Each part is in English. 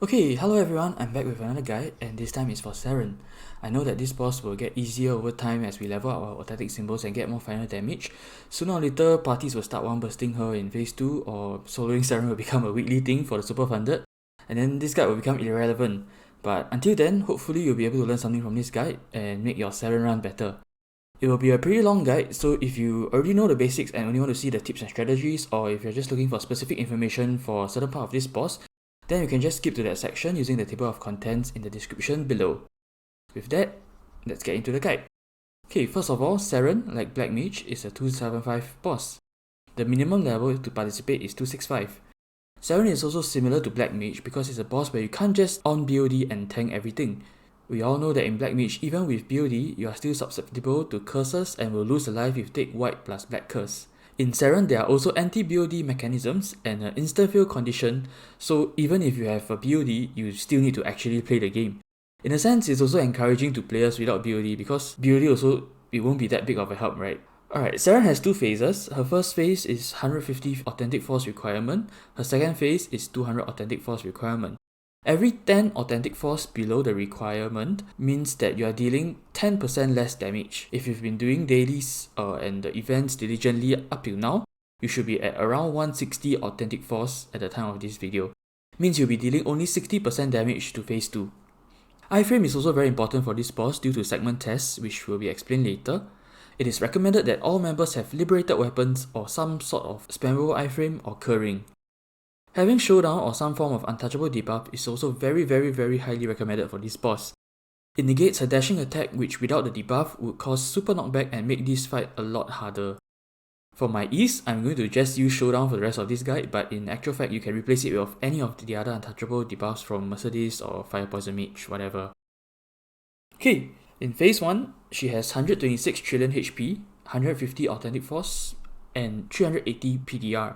Okay, hello everyone, I'm back with another guide, and this time is for Seren. I know that this boss will get easier over time as we level up our authentic symbols and get more final damage. Sooner or later, parties will start one bursting her in phase 2, or soloing Seren will become a weekly thing for the super funded, and then this guide will become irrelevant. But until then, hopefully you'll be able to learn something from this guide and make your Seren run better. It will be a pretty long guide, so if you already know the basics and only want to see the tips and strategies, or if you're just looking for specific information for a certain part of this boss, then you can just skip to that section using the table of contents in the description below. With that, let's get into the guide. Okay, first of all, Seren, like Black Mage, is a 275 boss. The minimum level to participate is 265. Seren is also similar to Black Mage because it's a boss where you can't just on BOD and tank everything. We all know that in Black Mage, even with BOD, you are still susceptible to curses and will lose a life if you take white plus black curse. In Seren, there are also anti-BOD mechanisms and an insta-fail condition, so even if you have a BOD, you still need to actually play the game. In a sense, it's also encouraging to players without BOD because BOD also, it won't be that big of a help, right? Alright, Seren has two phases. Her first phase is 150 authentic force requirement, her second phase is 200 authentic force requirement. Every 10 authentic force below the requirement means that you are dealing 10% less damage. If you've been doing dailies and the events diligently up till now, you should be at around 160 authentic force at the time of this video. Means you'll be dealing only 60% damage to phase 2. Iframe is also very important for this boss due to segment tests, which will be explained later. It is recommended that all members have liberated weapons or some sort of spammable iframe or curring. Having showdown or some form of untouchable debuff is also very highly recommended for this boss. It negates her dashing attack, which without the debuff would cause super knockback and make this fight a lot harder. For my ease, I'm going to just use showdown for the rest of this guide, but in actual fact you can replace it with any of the other untouchable debuffs from Mercedes or Fire Poison Mage, whatever. Okay, in phase 1, she has 126 trillion HP, 150 authentic force, and 380 PDR.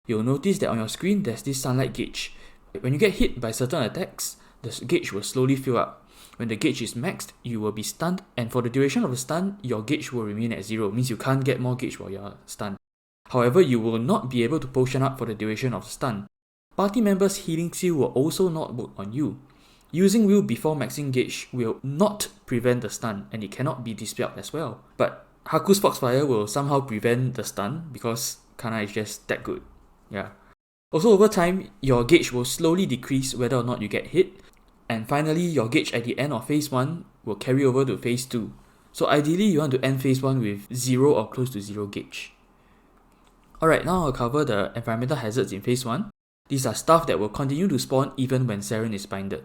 You'll notice that on your screen there's this sunlight gauge. When you get hit by certain attacks, the gauge will slowly fill up. When the gauge is maxed, you will be stunned, and for the duration of the stun, your gauge will remain at 0, means you can't get more gauge while you're stunned. However, you will not be able to potion up for the duration of the stun. Party members' healing seal will also not work on you. Using will before maxing gauge will not prevent the stun, and it cannot be dispelled as well. But Haku's Foxfire will somehow prevent the stun because Kana is just that good. Yeah. Also, over time, your gauge will slowly decrease whether or not you get hit, and finally your gauge at the end of phase 1 will carry over to phase 2. So ideally you want to end phase 1 with 0 or close to 0 gauge. Alright, now I'll cover the environmental hazards in phase 1. These are stuff that will continue to spawn even when Seren is binded.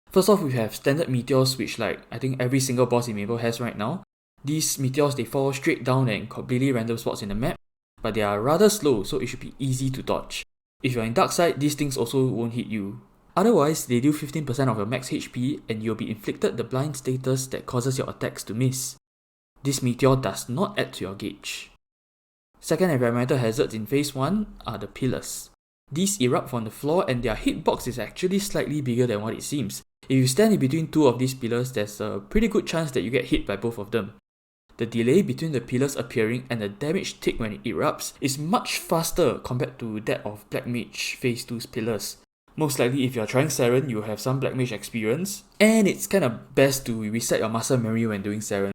First off, we have standard meteors, which I think every single boss in Mabel has right now. These meteors, they fall straight down and completely random spots in the map, but they are rather slow, so it should be easy to dodge. If you're in dark side, these things also won't hit you. Otherwise, they deal 15% of your max HP and you'll be inflicted the blind status that causes your attacks to miss. This meteor does not add to your gauge. Second environmental hazards in phase 1 are the pillars. These erupt from the floor and their hitbox is actually slightly bigger than what it seems. If you stand in between two of these pillars, there's a pretty good chance that you get hit by both of them. The delay between the pillars appearing and the damage tick when it erupts is much faster compared to that of Black Mage phase 2's pillars. Most likely if you're trying Seren, you'll have some Black Mage experience, and it's kinda best to reset your muscle memory when doing Seren.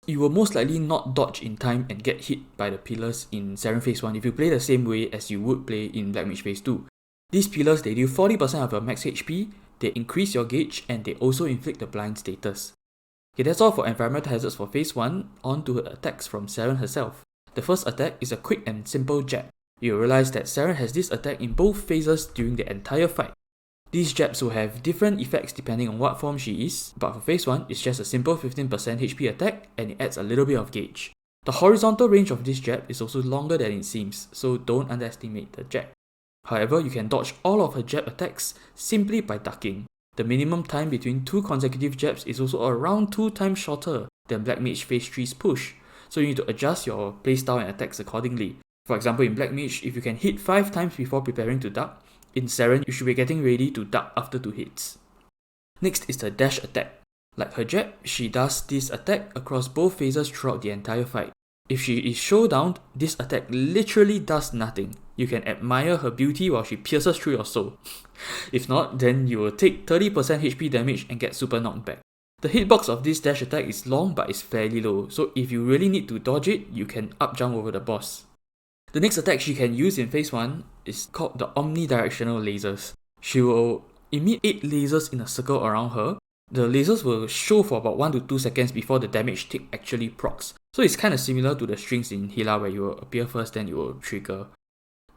You will most likely not dodge in time and get hit by the pillars in Seren phase 1 if you play the same way as you would play in Black Mage phase 2. These pillars, they deal 40% of your max HP, they increase your gauge, and they also inflict the blind status. Okay, that's all for environmental hazards for phase 1, on to attacks from Seren herself. The first attack is a quick and simple jab. You'll realize that Seren has this attack in both phases during the entire fight. These jabs will have different effects depending on what form she is, but for phase 1, it's just a simple 15% HP attack and it adds a little bit of gauge. The horizontal range of this jab is also longer than it seems, so don't underestimate the jab. However, you can dodge all of her jab attacks simply by ducking. The minimum time between 2 consecutive jabs is also around 2 times shorter than Black Mage phase 3's push, so you need to adjust your playstyle and attacks accordingly. For example, in Black Mage, if you can hit 5 times before preparing to duck, in Seren you should be getting ready to duck after 2 hits. Next is the dash attack. Like her jab, she does this attack across both phases throughout the entire fight. If she is showdowned, this attack literally does nothing. You can admire her beauty while she pierces through your soul. If not, then you will take 30% HP damage and get super knocked back. The hitbox of this dash attack is long but is fairly low, so if you really need to dodge it, you can up jump over the boss. The next attack she can use in phase 1 is called the omnidirectional lasers. She will emit 8 lasers in a circle around her. The lasers will show for about 1 to 2 seconds before the damage tick actually procs. So it's kind of similar to the strings in Hela where you will appear first then you will trigger.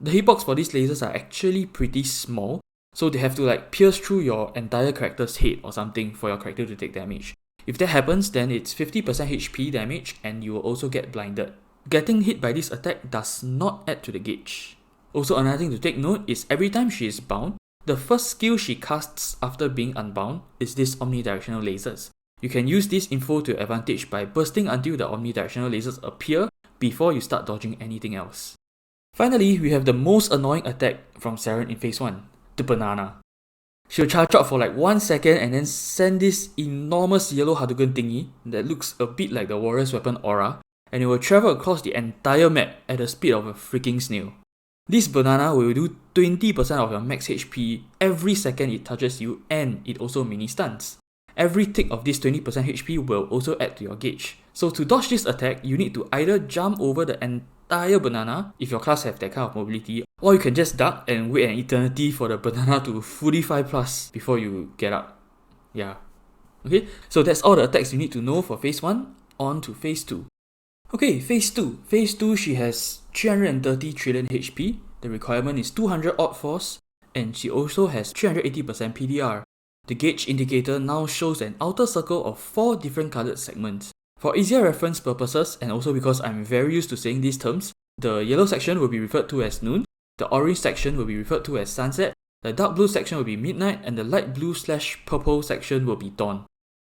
The hitbox for these lasers are actually pretty small, so they have to pierce through your entire character's head or something for your character to take damage. If that happens, then it's 50% HP damage and you will also get blinded. Getting hit by this attack does not add to the gauge. Also, another thing to take note is every time she is bound, the first skill she casts after being unbound is this omnidirectional lasers. You can use this info to your advantage by bursting until the omnidirectional lasers appear before you start dodging anything else. Finally, we have the most annoying attack from Seren in phase 1, the banana. She'll charge up for 1 second and then send this enormous yellow Hadouken thingy that looks a bit like the warrior's weapon aura, and it will travel across the entire map at the speed of a freaking snail. This banana will do 20% of your max HP every second it touches you, and it also mini stuns. Every tick of this 20% HP will also add to your gauge. So to dodge this attack, you need to either jump over the entire banana if your class have that kind of mobility, or you can just duck and wait an eternity for the banana to fully fly plus before you get up. Yeah. Okay, so that's all the attacks you need to know for phase 1. On to phase 2. Okay, phase 2. Phase 2, she has 330 trillion HP, the requirement is 200 odd force, and she also has 380% PDR. The gauge indicator now shows an outer circle of 4 different colored segments. For easier reference purposes, and also because I'm very used to saying these terms, the yellow section will be referred to as noon, the orange section will be referred to as sunset, the dark blue section will be midnight, and the light blue/purple section will be dawn.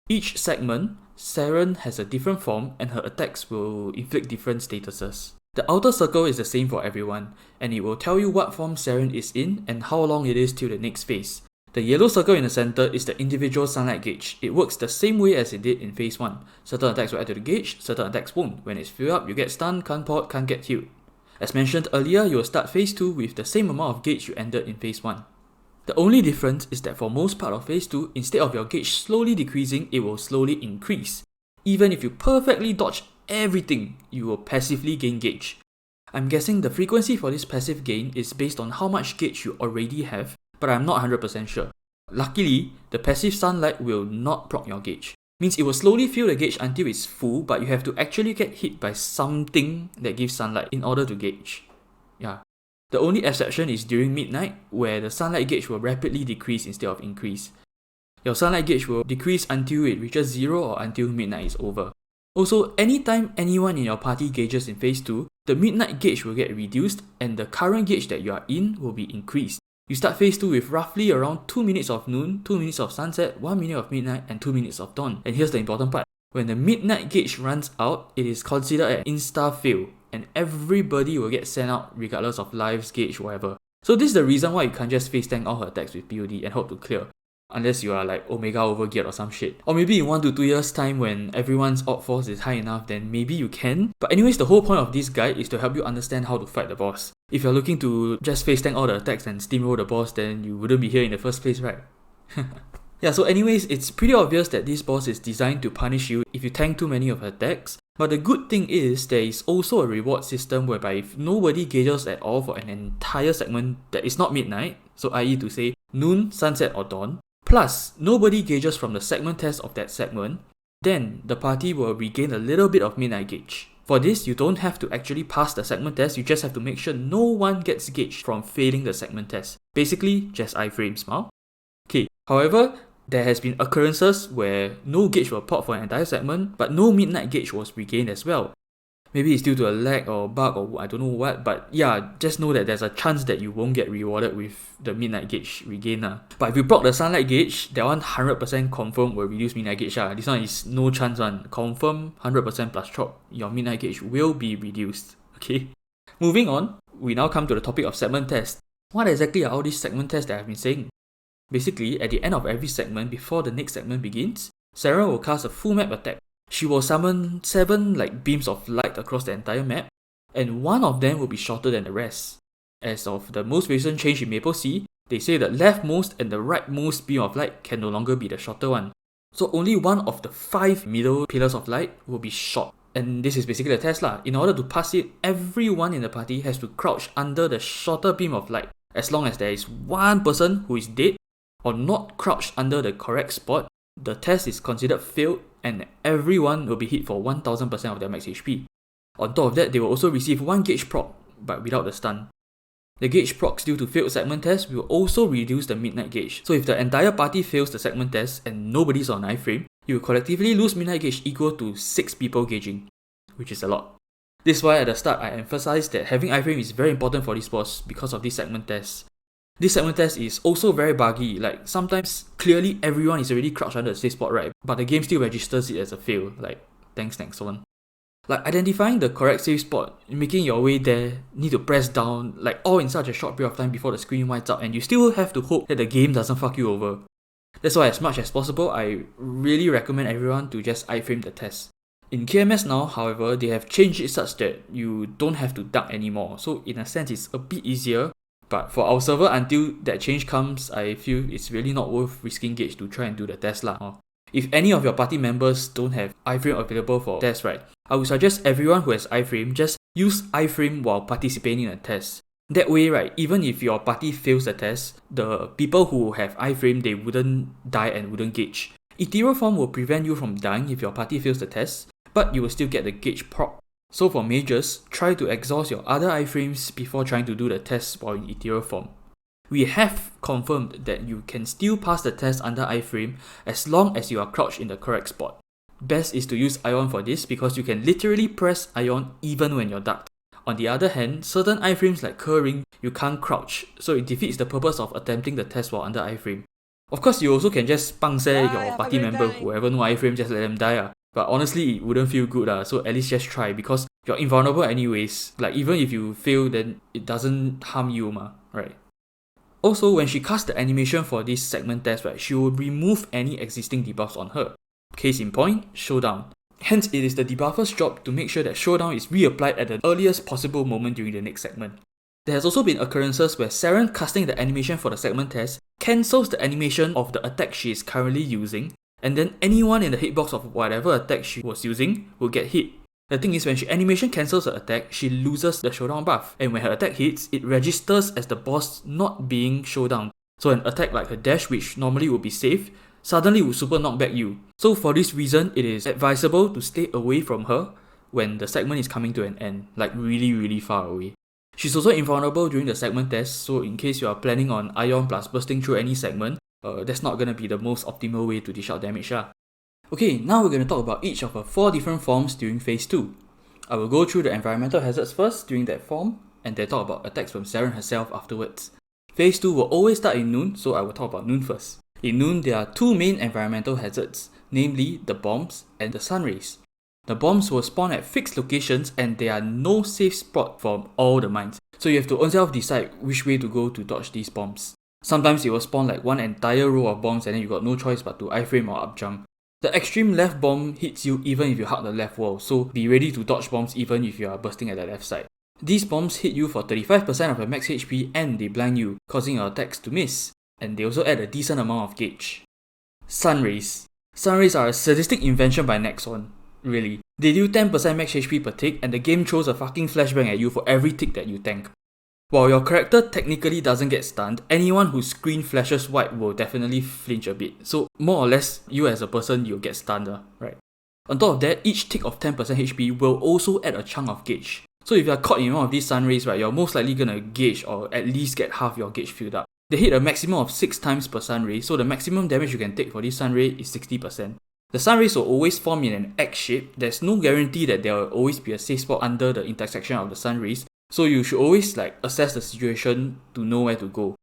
Each segment, Seren has a different form and her attacks will inflict different statuses. The outer circle is the same for everyone, and it will tell you what form Seren is in and how long it is till the next phase. The yellow circle in the center is the individual sunlight gauge. It works the same way as it did in phase 1. Certain attacks will add to the gauge, certain attacks won't. When it's filled up, you get stunned, can't port, can't get healed. As mentioned earlier, you will start phase 2 with the same amount of gauge you ended in phase 1. The only difference is that for most part of phase 2, instead of your gauge slowly decreasing, it will slowly increase. Even if you perfectly dodge everything, you will passively gain gauge. I'm guessing the frequency for this passive gain is based on how much gauge you already have, but I'm not 100% sure. Luckily, the passive sunlight will not proc your gauge. Means it will slowly fill the gauge until it's full, but you have to actually get hit by something that gives sunlight in order to gauge. Yeah. The only exception is during midnight, where the sunlight gauge will rapidly decrease instead of increase. Your sunlight gauge will decrease until it reaches 0 or until midnight is over. Also, anytime anyone in your party gauges in phase 2, the midnight gauge will get reduced and the current gauge that you are in will be increased. You start phase 2 with roughly around 2 minutes of noon, 2 minutes of sunset, 1 minute of midnight, and 2 minutes of dawn. And here's the important part. When the midnight gauge runs out, it is considered an insta-fail, and everybody will get sent out regardless of lives, gauge, whatever. So this is the reason why you can't just face tank all her attacks with POD and hope to clear. Unless you are like Omega overgeared or some shit. Or maybe in 1 to 2 years time when everyone's odd force is high enough, then maybe you can. But anyways, the whole point of this guide is to help you understand how to fight the boss. If you're looking to just face tank all the attacks and steamroll the boss, then you wouldn't be here in the first place, right? Yeah, so anyways, it's pretty obvious that this boss is designed to punish you if you tank too many of her attacks. But the good thing is, there is also a reward system whereby if nobody gauges at all for an entire segment that is not midnight, so i.e. to say noon, sunset or dawn, plus nobody gauges from the segment test of that segment, then the party will regain a little bit of midnight gauge. For this, you don't have to actually pass the segment test, you just have to make sure no one gets gauged from failing the segment test. Basically, just iframe smile. Okay, however, there has been occurrences where no gauge was popped for an entire segment, but no midnight gauge was regained as well. Maybe it's due to a lag or bug or I don't know what, but yeah, just know that there's a chance that you won't get rewarded with the midnight gauge regain. But if you proc the sunlight gauge, that one 100% confirm will reduce midnight gauge. This one is no chance one. Confirm 100% plus chop, your midnight gauge will be reduced. Okay. Moving on, we now come to the topic of segment test. What exactly are all these segment tests that I've been saying? Basically, at the end of every segment before the next segment begins, Seren will cast a full map attack. She will summon 7 beams of light across the entire map, and one of them will be shorter than the rest. As of the most recent change in Maple Sea, they say the leftmost and the rightmost beam of light can no longer be the shorter one. So only one of the 5 middle pillars of light will be short. And this is basically the test lah. In order to pass it, everyone in the party has to crouch under the shorter beam of light. As long as there is one person who is dead or not crouched under the correct spot, the test is considered failed and everyone will be hit for 1000% of their max HP. On top of that, they will also receive 1 gauge proc, but without the stun. The gauge procs due to failed segment test will also reduce the midnight gauge. So if the entire party fails the segment test and nobody's on iframe, you will collectively lose midnight gauge equal to 6 people gauging, which is a lot. This is why at the start I emphasized that having iframe is very important for this boss because of this segment test. This segment test is also very buggy, sometimes clearly everyone is already crouched under the safe spot, right? But the game still registers it as a fail, thanks next one. Identifying the correct safe spot, making your way there, need to press down, all in such a short period of time before the screen whites out, and you still have to hope that the game doesn't fuck you over. That's why as much as possible, I really recommend everyone to just iframe the test. In KMS now, however, they have changed it such that you don't have to duck anymore, so in a sense it's a bit easier, but for our server until that change comes, I feel it's really not worth risking gauge to try and do the test lah. If any of your party members don't have iframe available for test, right, I would suggest everyone who has iframe just use iframe while participating in a test. That way, right, even if your party fails the test, the people who have iframe, they wouldn't die and wouldn't gauge. Ethereal form will prevent you from dying if your party fails the test, but you will still get the gauge proc. So for mages, try to exhaust your other iframes before trying to do the test while in ethereal form. We have confirmed that you can still pass the test under iframe as long as you are crouched in the correct spot. Best is to use Ion for this because you can literally press Ion even when you're ducked. On the other hand, certain iframes like curring, you can't crouch, so it defeats the purpose of attempting the test while under iframe. Of course, you also can just pangse your party member, whoever no iframe, just let them die. But honestly, it wouldn't feel good, so at least just try because you're invulnerable anyways. Even if you fail, then it doesn't harm you, right? Also, when she casts the animation for this segment test, right, she will remove any existing debuffs on her. Case in point, Showdown. Hence, it is the debuffer's job to make sure that Showdown is reapplied at the earliest possible moment during the next segment. There has also been occurrences where Seren casting the animation for the segment test cancels the animation of the attack she is currently using, and then anyone in the hitbox of whatever attack she was using will get hit. The thing is, when she animation cancels her attack, she loses the Showdown buff, and when her attack hits, it registers as the boss not being Showdown. So an attack like her dash, which normally would be safe, suddenly will super knock back you. So for this reason, it is advisable to stay away from her when the segment is coming to an end, really far away. She's also invulnerable during the segment test, so in case you are planning on Ion plus bursting through any segment, that's not gonna be the most optimal way to dish out damage. Okay, now we're gonna talk about each of her 4 different forms during phase 2. I will go through the environmental hazards first during that form, and then talk about attacks from Seren herself afterwards. Phase 2 will always start in noon, so I will talk about noon first. In noon, there are 2 main environmental hazards, namely the bombs and the sun rays. The bombs will spawn at fixed locations and there are no safe spot from all the mines, so you have to yourself decide which way to go to dodge these bombs. Sometimes it will spawn one entire row of bombs and then you got no choice but to iframe or upjump. The extreme left bomb hits you even if you hug the left wall, so be ready to dodge bombs even if you are bursting at the left side. These bombs hit you for 35% of your max HP and they blind you, causing your attacks to miss. And they also add a decent amount of gauge. Sun rays. Sun rays are a sadistic invention by Nexon. Really. They deal 10% max HP per tick and the game throws a fucking flashbang at you for every tick that you tank. While your character technically doesn't get stunned, anyone whose screen flashes white will definitely flinch a bit. So more or less, you as a person, you'll get stunned, right? On top of that, each tick of 10% HP will also add a chunk of gauge. So if you're caught in one of these sun rays, right, you're most likely gonna gauge or at least get half your gauge filled up. They hit a maximum of 6 times per sun ray, so the maximum damage you can take for this sun ray is 60%. The sun rays will always form in an X shape. There's no guarantee that there will always be a safe spot under the intersection of the sun rays, so you should always assess the situation to know where to go.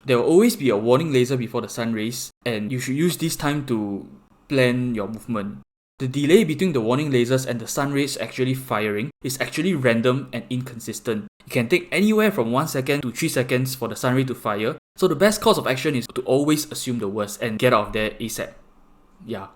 There will always be a warning laser before the sun rays, and you should use this time to plan your movement. The delay between the warning lasers and the sun rays actually firing is actually random and inconsistent. It can take anywhere from 1 second to 3 seconds for the sun ray to fire, so the best course of action is to always assume the worst and get out of there ASAP. Yeah.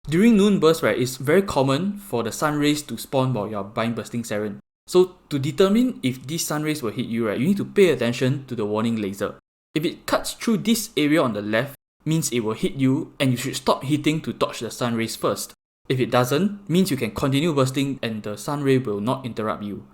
During noon burst, right, it's very common for the sun rays to spawn while you're bind bursting Seren. So to determine if these sun rays will hit you, right, you need to pay attention to the warning laser. If it cuts through this area on the left, means it will hit you and you should stop hitting to dodge the sun rays first. If it doesn't, means you can continue bursting and the sun ray will not interrupt you.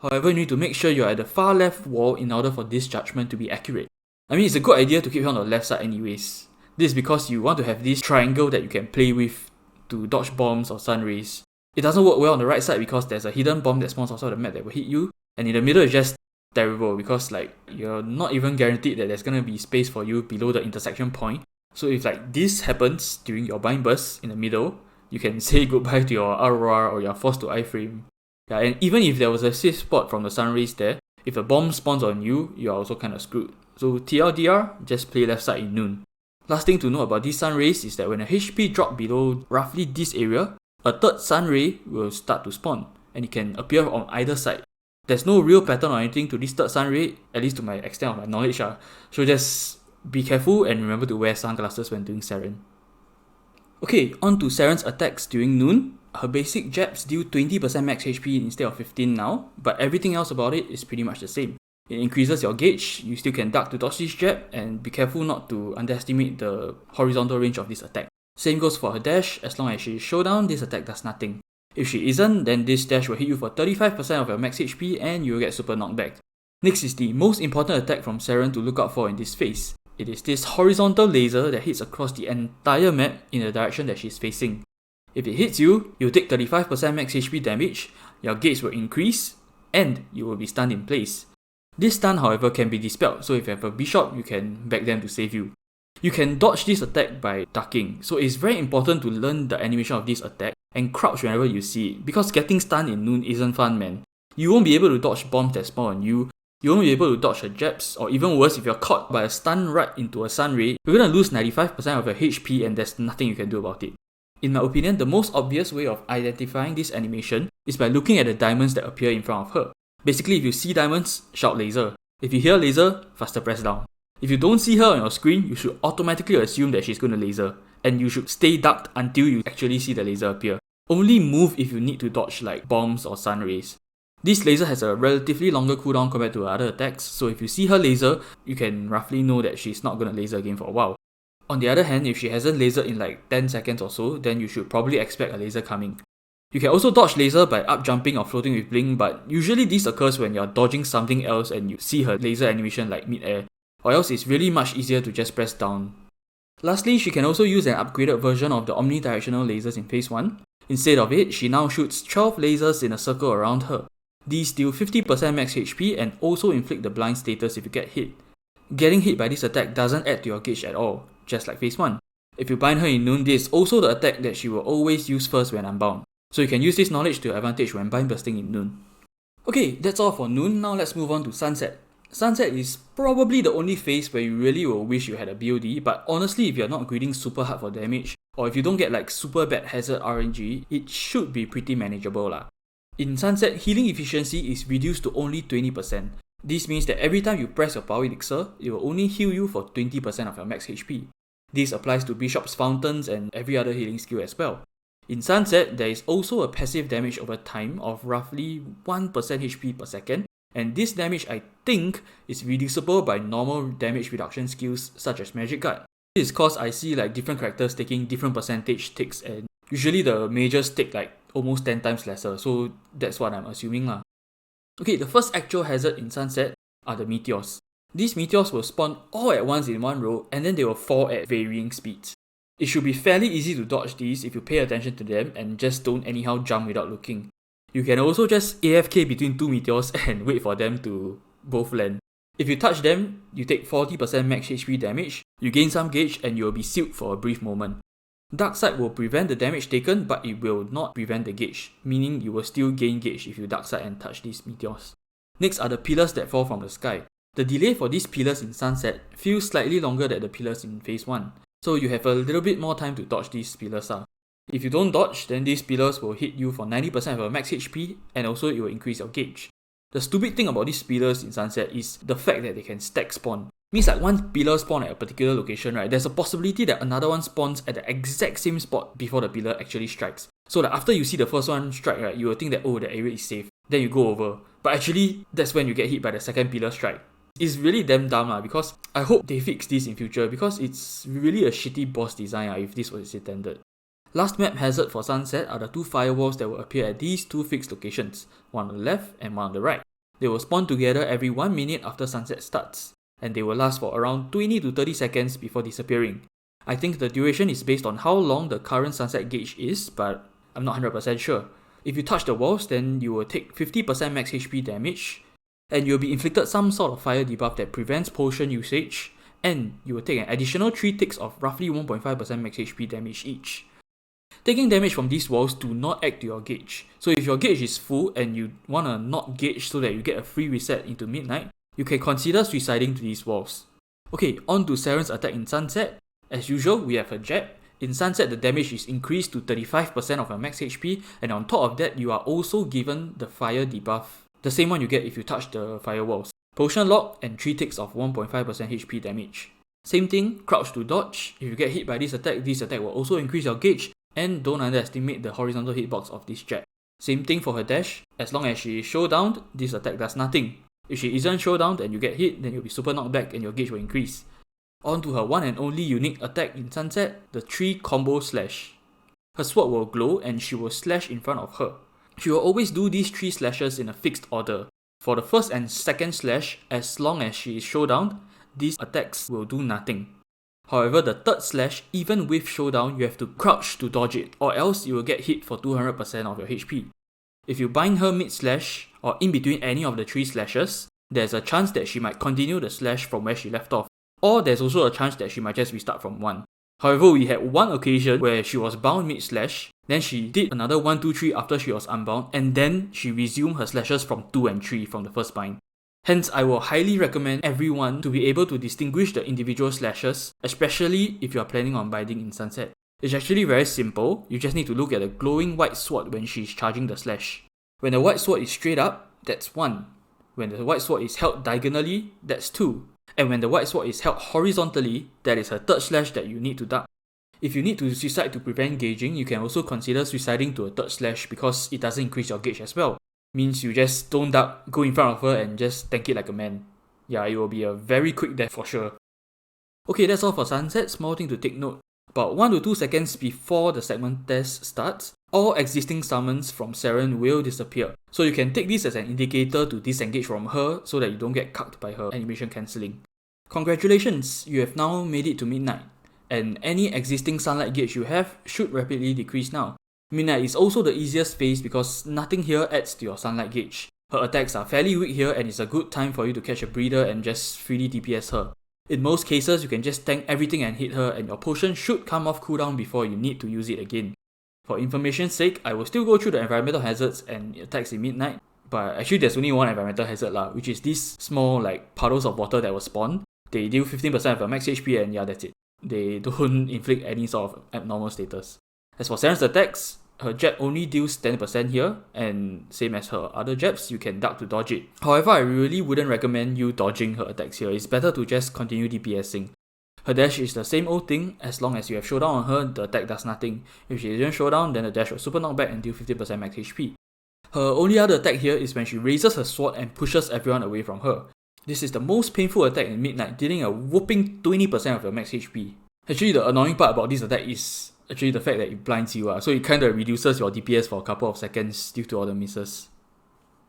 However, you need to make sure you're at the far left wall in order for this judgment to be accurate. I mean, it's a good idea to keep it on the left side anyways. This is because you want to have this triangle that you can play with to dodge bombs or sun rays. It doesn't work well on the right side because there's a hidden bomb that spawns outside the map that will hit you, and in the middle is just terrible because you're not even guaranteed that there's gonna be space for you below the intersection point. So if this happens during your bind burst in the middle, you can say goodbye to your ROR or you're forced to iframe. Yeah, and even if there was a safe spot from the sun rays there, if a bomb spawns on you, you're also kind of screwed. So TLDR, just play left side in noon. Last thing to know about these sun rays is that when a HP drop below roughly this area, a third sun ray will start to spawn, and it can appear on either side. There's no real pattern or anything to this third sun ray, at least to my extent of my knowledge. So just be careful and remember to wear sunglasses when doing Seren. Okay, on to Seren's attacks during noon. Her basic jabs deal 20% max HP instead of 15 now, but everything else about it is pretty much the same. It increases your gauge, you still can duck to dodge this jab, and be careful not to underestimate the horizontal range of this attack. Same goes for her dash, as long as she is showdown, this attack does nothing. If she isn't, then this dash will hit you for 35% of your max HP and you will get super knockback. Next is the most important attack from Seren to look out for in this phase. It is this horizontal laser that hits across the entire map in the direction that she is facing. If it hits you, you'll take 35% max HP damage, your gauge will increase, and you will be stunned in place. This stun, however, can be dispelled, so if you have a bishop, you can back them to save you. You can dodge this attack by ducking, so it's very important to learn the animation of this attack and crouch whenever you see it, because getting stunned in noon isn't fun, man. You won't be able to dodge bombs that spawn on you, you won't be able to dodge her jabs, or even worse, if you're caught by a stun right into a sun ray, you're gonna lose 95% of your HP and there's nothing you can do about it. In my opinion, the most obvious way of identifying this animation is by looking at the diamonds that appear in front of her. Basically, if you see diamonds, shout laser. If you hear laser, faster press down. If you don't see her on your screen, you should automatically assume that she's going to laser, and you should stay ducked until you actually see the laser appear. Only move if you need to dodge like bombs or sun rays. This laser has a relatively longer cooldown compared to other attacks, so if you see her laser, you can roughly know that she's not going to laser again for a while. On the other hand, if she hasn't lasered in like 10 seconds or so, then you should probably expect a laser coming. You can also dodge laser by up jumping or floating with blink, but usually this occurs when you're dodging something else and you see her laser animation like mid-air, or else it's really much easier to just press down. Lastly, she can also use an upgraded version of the omnidirectional lasers in phase 1. Instead of it, she now shoots 12 lasers in a circle around her. These deal 50% max HP and also inflict the blind status if you get hit. Getting hit by this attack doesn't add to your gauge at all, just like phase 1. If you bind her in noon, this is also the attack that she will always use first when unbound. So you can use this knowledge to your advantage when bind bursting in noon. Okay, that's all for noon. Now let's move on to sunset. Sunset is probably the only phase where you really will wish you had a BOD, but honestly, if you're not greeding super hard for damage, or if you don't get like super bad hazard RNG, it should be pretty manageable lah. In sunset, healing efficiency is reduced to only 20%. This means that every time you press your power elixir, it will only heal you for 20% of your max HP. This applies to Bishop's Fountains and every other healing skill as well. In sunset, there is also a passive damage over time of roughly 1% HP per second, and this damage I think is reducible by normal damage reduction skills such as Magic Guard. This is cause I see like different characters taking different percentage ticks, and usually the majors take like almost 10 times lesser, so that's what I'm assuming lah. Okay, the first actual hazard in sunset are the meteors. These meteors will spawn all at once in one row and then they will fall at varying speeds. It should be fairly easy to dodge these if you pay attention to them and just don't anyhow jump without looking. You can also just AFK between two meteors and wait for them to both land. If you touch them, you take 40% max HP damage, you gain some gauge and you will be sealed for a brief moment. Dark side will prevent the damage taken, but it will not prevent the gauge, meaning you will still gain gauge if you dark side and touch these meteors. Next are the pillars that fall from the sky. The delay for these pillars in sunset feels slightly longer than the pillars in phase 1, so you have a little bit more time to dodge these pillars. If you don't dodge, then these pillars will hit you for 90% of your max HP and also it will increase your gauge. The stupid thing about these pillars in sunset is the fact that they can stack spawn. Means like one pillar spawn at a particular location, right? There's a possibility that another one spawns at the exact same spot before the pillar actually strikes. So that after you see the first one strike, right, you will think that, oh, the area is safe. Then you go over. But actually, that's when you get hit by the second pillar strike. It's really damn dumb because I hope they fix this in future because it's really a shitty boss design if this was intended. Last map hazard for Sunset are the 2 firewalls that will appear at these 2 fixed locations, one on the left and one on the right. They will spawn together every 1 minute after sunset starts, and they will last for around 20 to 30 seconds before disappearing. I think the duration is based on how long the current sunset gauge is, but I'm not 100% sure. If you touch the walls, then you will take 50% max HP damage, and you'll be inflicted some sort of fire debuff that prevents potion usage, and you will take an additional 3 ticks of roughly 1.5% max HP damage each. Taking damage from these walls do not add to your gauge. So if your gauge is full and you want to not gauge so that you get a free reset into midnight, you can consider suiciding to these walls. Okay, on to Seren's attack in Sunset. As usual, we have her jab. In Sunset, the damage is increased to 35% of your max HP, and on top of that, you are also given the fire debuff, the same one you get if you touch the firewalls. Potion lock and 3 ticks of 1.5% HP damage. Same thing, crouch to dodge. If you get hit by this attack will also increase your gauge, and don't underestimate the horizontal hitbox of this jab. Same thing for her dash. As long as she is showdowned, this attack does nothing. If she isn't showdowned and you get hit, then you'll be super knocked back and your gauge will increase. On to her one and only unique attack in Sunset, the 3 combo slash. Her sword will glow and she will slash in front of her. She will always do these 3 slashes in a fixed order. For the first and second slash, as long as she is showdowned, these attacks will do nothing. However, the third slash, even with showdown, you have to crouch to dodge it, or else you will get hit for 200% of your HP. If you bind her mid-slash, or in between any of the 3 slashes, there's a chance that she might continue the slash from where she left off, or there's also a chance that she might just restart from 1. However, we had one occasion where she was bound mid-slash, then she did another 1, 2, 3 after she was unbound, and then she resumed her slashes from 2 and 3 from the first bind. Hence, I will highly recommend everyone to be able to distinguish the individual slashes, especially if you are planning on binding in Sunset. It's actually very simple, you just need to look at the glowing white sword when she is charging the slash. When the white sword is straight up, that's 1. When the white sword is held diagonally, that's 2. And when the white sword is held horizontally, that is her third slash that you need to duck. If you need to suicide to prevent gauging, you can also consider suiciding to a third slash because it doesn't increase your gauge as well. Means you just don't duck, go in front of her and just tank it like a man. Yeah, it will be a very quick death for sure. Okay, that's all for Sunset. Small thing to take note. About 1 to 2 seconds before the segment test starts, all existing summons from Seren will disappear. So you can take this as an indicator to disengage from her so that you don't get cucked by her animation cancelling. Congratulations, you have now made it to midnight, and any existing sunlight gauge you have should rapidly decrease now. Midnight is also the easiest phase because nothing here adds to your sunlight gauge. Her attacks are fairly weak here and it's a good time for you to catch a breather and just freely DPS her. In most cases, you can just tank everything and hit her and your potion should come off cooldown before you need to use it again. For information's sake, I will still go through the environmental hazards and attacks in midnight, but actually there's only one environmental hazard which is these small puddles of water that will spawn. They deal 15% of your max HP and yeah, that's it. They don't inflict any sort of abnormal status. As for Seren's attacks, her jab only deals 10% here, and same as her other jabs, you can duck to dodge it. However, I really wouldn't recommend you dodging her attacks here. It's better to just continue DPSing. Her dash is the same old thing. As long as you have showdown on her, the attack does nothing. If she isn't showdown, then the dash will super knock back and deal 50% max HP. Her only other attack here is when she raises her sword and pushes everyone away from her. This is the most painful attack in midnight, dealing a whopping 20% of your max HP. Actually, the annoying part about this attack is actually the fact that it blinds you, so it kinda reduces your DPS for a couple of seconds due to all the misses.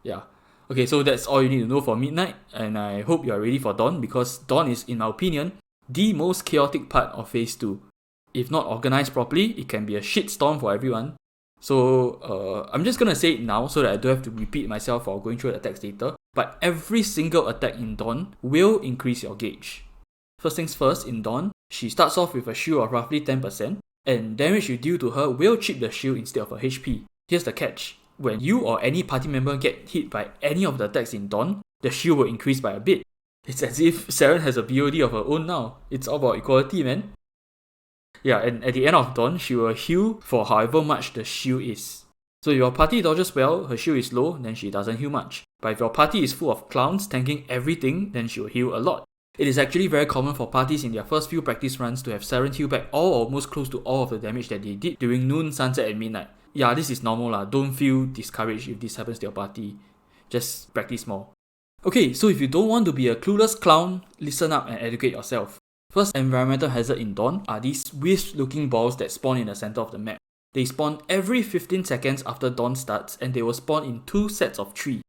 Yeah. Okay, so that's all you need to know for midnight, and I hope you are ready for dawn, because dawn is, in my opinion, the most chaotic part of phase 2. If not organized properly, it can be a shitstorm for everyone. So I'm just gonna say it now so that I don't have to repeat myself for going through the attacks later, but every single attack in dawn will increase your gauge. First things first, in dawn, she starts off with a shield of roughly 10%, and damage you deal to her will chip the shield instead of her HP. Here's the catch. When you or any party member get hit by any of the attacks in dawn, the shield will increase by a bit. It's as if Seren has a BOD of her own now. It's all about equality, man. Yeah, and at the end of dawn, she will heal for however much the shield is. So if your party dodges well, her shield is low, then she doesn't heal much. But if your party is full of clowns tanking everything, then she will heal a lot. It is actually very common for parties in their first few practice runs to have Seren heal back all or almost close to all of the damage that they did during noon, sunset and midnight. Yeah, this is normal lah, don't feel discouraged if this happens to your party. Just practice more. Okay, so if you don't want to be a clueless clown, listen up and educate yourself. First environmental hazard in Dawn are these wisp-looking balls that spawn in the center of the map. They spawn every 15 seconds after Dawn starts and they will spawn in 2 sets of 3.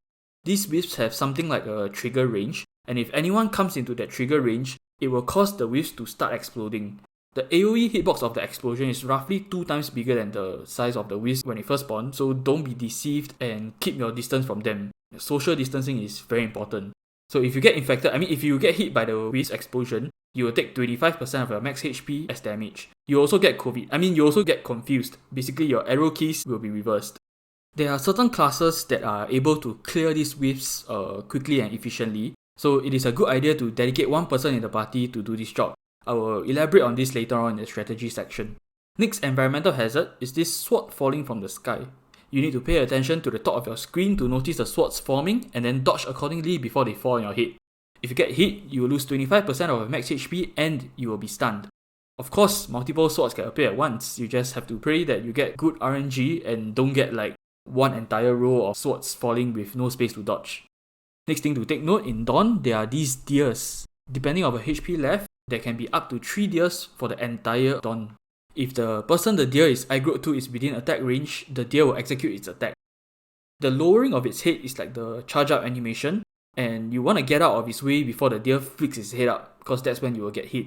These wisps have something like a trigger range, and if anyone comes into that trigger range, it will cause the wisp to start exploding. The AoE hitbox of the explosion is roughly 2 times bigger than the size of the wisp when it first spawned, so don't be deceived and keep your distance from them. Social distancing is very important. So if you get infected, if you get hit by the wisp explosion, you will take 25% of your max HP as damage. You also get COVID. You also get confused. Basically, your arrow keys will be reversed. There are certain classes that are able to clear these wisps quickly and efficiently, so it is a good idea to dedicate one person in the party to do this job. I will elaborate on this later on in the strategy section. Next environmental hazard is this sword falling from the sky. You need to pay attention to the top of your screen to notice the swords forming and then dodge accordingly before they fall on your head. If you get hit, you will lose 25% of your max HP and you will be stunned. Of course, multiple swords can appear at once, you just have to pray that you get good RNG and don't get like one entire row of swords falling with no space to dodge. Next thing to take note, in Dawn, there are these deers. Depending on the HP left, there can be up to 3 deers for the entire Dawn. If the person the deer is aggroed to is within attack range, the deer will execute its attack. The lowering of its head is like the charge up animation, and you want to get out of its way before the deer flicks its head up, because that's when you will get hit.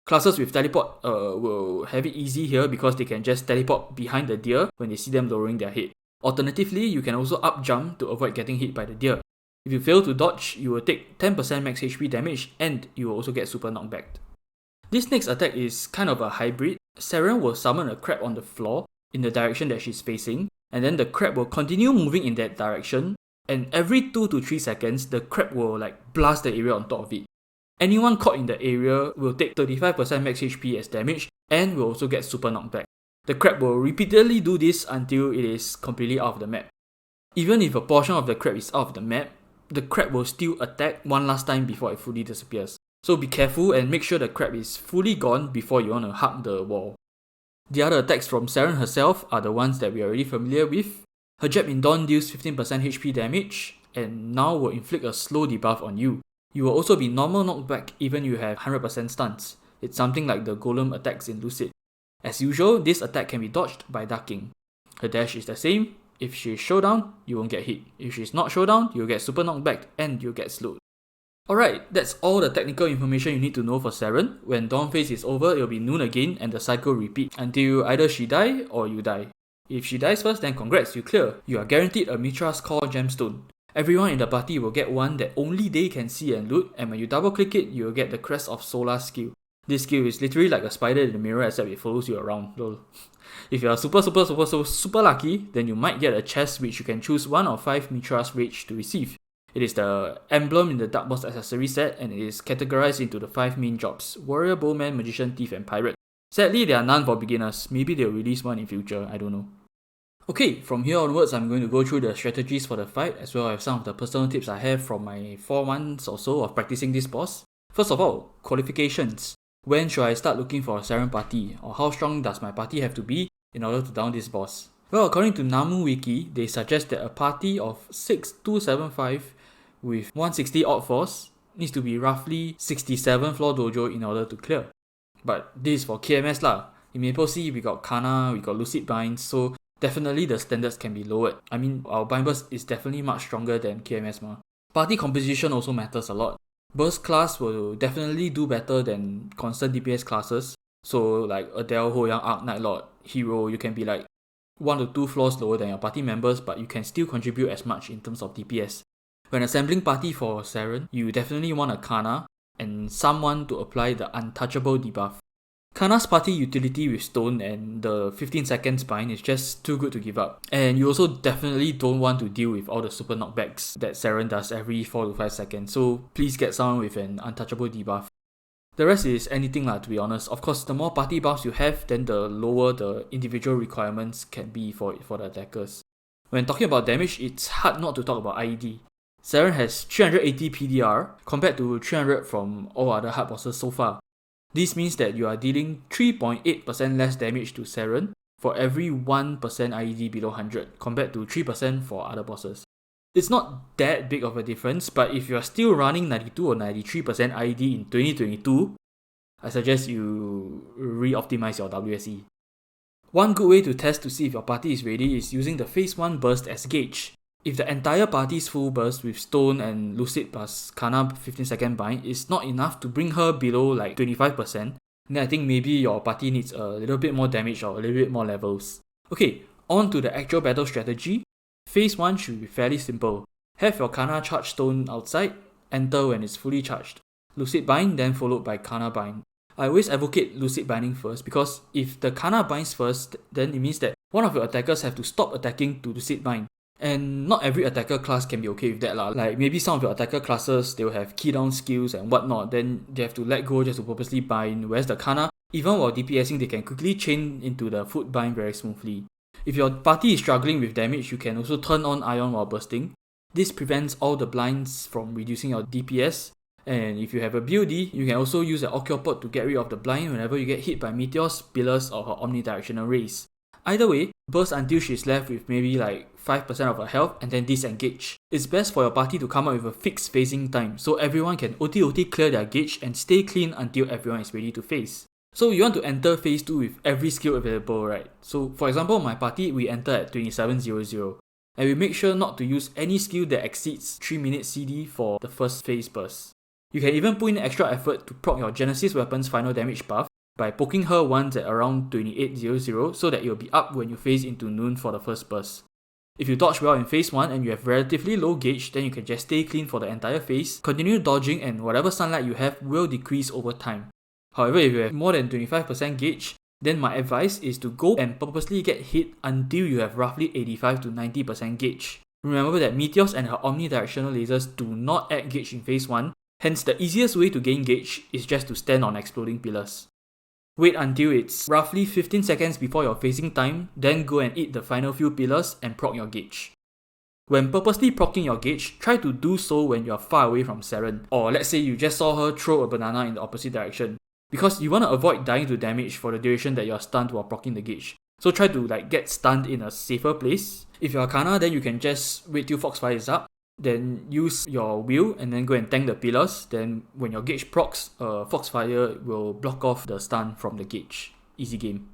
Classes with teleport will have it easy here because they can just teleport behind the deer when they see them lowering their head. Alternatively, you can also up jump to avoid getting hit by the deer. If you fail to dodge, you will take 10% max HP damage and you will also get super knockback. This next attack is kind of a hybrid. Seren will summon a crab on the floor in the direction that she's facing, and then the crab will continue moving in that direction, and every 2 to 3 seconds, the crab will blast the area on top of it. Anyone caught in the area will take 35% max HP as damage and will also get super knockback. The crab will repeatedly do this until it is completely out of the map. Even if a portion of the crab is out of the map, the crab will still attack one last time before it fully disappears. So be careful and make sure the crab is fully gone before you want to hug the wall. The other attacks from Seren herself are the ones that we are already familiar with. Her jab in Dawn deals 15% HP damage and now will inflict a slow debuff on you. You will also be normal knockback even if you have 100% stuns. It's something like the golem attacks in Lucid. As usual, this attack can be dodged by ducking. Her dash is the same. If she is showdown, you won't get hit. If she is not showdown, you'll get super knockback and you'll get slowed. Alright, that's all the technical information you need to know for Seren. When Dawn phase is over, it'll be noon again and the cycle repeats until either she die or you die. If she dies first, then congrats, you clear. You are guaranteed a Mitra's Core gemstone. Everyone in the party will get one that only they can see and loot, and when you double click it, you will get the Crest of Solar skill. This skill is literally like a spider in the mirror except it follows you around. Lol. If you are super lucky, then you might get a chest which you can choose 1 of 5 Mitra's Rage to receive. It is the emblem in the Dark Boss accessory set and it is categorized into the 5 main jobs: Warrior, Bowman, Magician, Thief and Pirate. Sadly, there are none for beginners. Maybe they'll release one in future, I don't know. Okay, from here onwards, I'm going to go through the strategies for the fight as well as some of the personal tips I have from my 4 months or so of practicing this boss. First of all, qualifications. When should I start looking for a Seren party, or how strong does my party have to be in order to down this boss? Well, according to Namu Wiki, they suggest that a party of 6275 with 160 odd force needs to be roughly 67 floor dojo in order to clear. But this is for KMS lah. In Maple Sea, we got Kana, we got Lucid Binds, so definitely the standards can be lowered. Our bind burst is definitely much stronger than KMS ma. Party composition also matters a lot. Burst class will definitely do better than constant DPS classes. So like Adele, Hoyang, Arc, Night Lord, Hero, you can be 1 to 2 floors lower than your party members, but you can still contribute as much in terms of DPS. When assembling party for Seren, you definitely want a Kana and someone to apply the untouchable debuff. Kana's party utility with stone and the 15 seconds bind is just too good to give up. And you also definitely don't want to deal with all the super knockbacks that Seren does every 4 to 5 seconds, so please get someone with an untouchable debuff. The rest is anything to be honest. Of course, the more party buffs you have, then the lower the individual requirements can be for the attackers. When talking about damage, it's hard not to talk about IED. Seren has 380 PDR compared to 300 from all other hard bosses so far. This means that you are dealing 3.8% less damage to Seren for every 1% IED below 100 compared to 3% for other bosses. It's not that big of a difference, but if you are still running 92 or 93% IED in 2022, I suggest you re-optimize your WSE. One good way to test to see if your party is ready is using the phase 1 burst as gauge. If the entire party's full burst with Stone and Lucid plus Kana 15-second bind is not enough to bring her below like 25%, then I think maybe your party needs a little bit more damage or a little bit more levels. Okay, on to the actual battle strategy. Phase 1 should be fairly simple. Have your Kana charge Stone outside, enter when it's fully charged. Lucid bind, then followed by Kana bind. I always advocate Lucid binding first because if the Kana binds first, then it means that one of your attackers have to stop attacking to Lucid bind. And not every attacker class can be okay with that lah. Like maybe some of your attacker classes, they will have key down skills and whatnot, then they have to let go just to purposely bind, whereas the Kana, even while DPSing, they can quickly chain into the foot bind very smoothly. If your party is struggling with damage, you can also turn on Ion while bursting. This prevents all the blinds from reducing your DPS. And if you have a BOD, you can also use the Oculopod to get rid of the blind whenever you get hit by meteors, pillars, or her omnidirectional rays. Either way, burst until she's left with maybe like 5% of her health and then disengage. It's best for your party to come up with a fixed phasing time so everyone can OT clear their gauge and stay clean until everyone is ready to phase. So you want to enter phase 2 with every skill available, right? So for example, my party, we enter at 2700 and we make sure not to use any skill that exceeds 3 minutes CD for the first phase burst. You can even put in extra effort to proc your Genesis weapon's final damage buff by poking her once at around 2800 so that it will be up when you phase into noon for the first burst. If you dodge well in phase 1 and you have relatively low gauge, then you can just stay clean for the entire phase, continue dodging, and whatever sunlight you have will decrease over time. However, if you have more than 25% gauge, then my advice is to go and purposely get hit until you have roughly 85 to 90% gauge. Remember that meteors and her omnidirectional lasers do not add gauge in phase 1, hence the easiest way to gain gauge is just to stand on exploding pillars. Wait until it's roughly 15 seconds before your phasing time, then go and eat the final few pillars and proc your gauge. When purposely procking your gauge, try to do so when you are far away from Seren, or let's say you just saw her throw a banana in the opposite direction, because you want to avoid dying to damage for the duration that you are stunned while procking the gauge. So try to get stunned in a safer place. If you are Kana, then you can just wait till Foxfire is up, then use your wheel and then go and tank the pillars. Then when your gauge procs, Foxfire will block off the stun from the gauge. Easy game.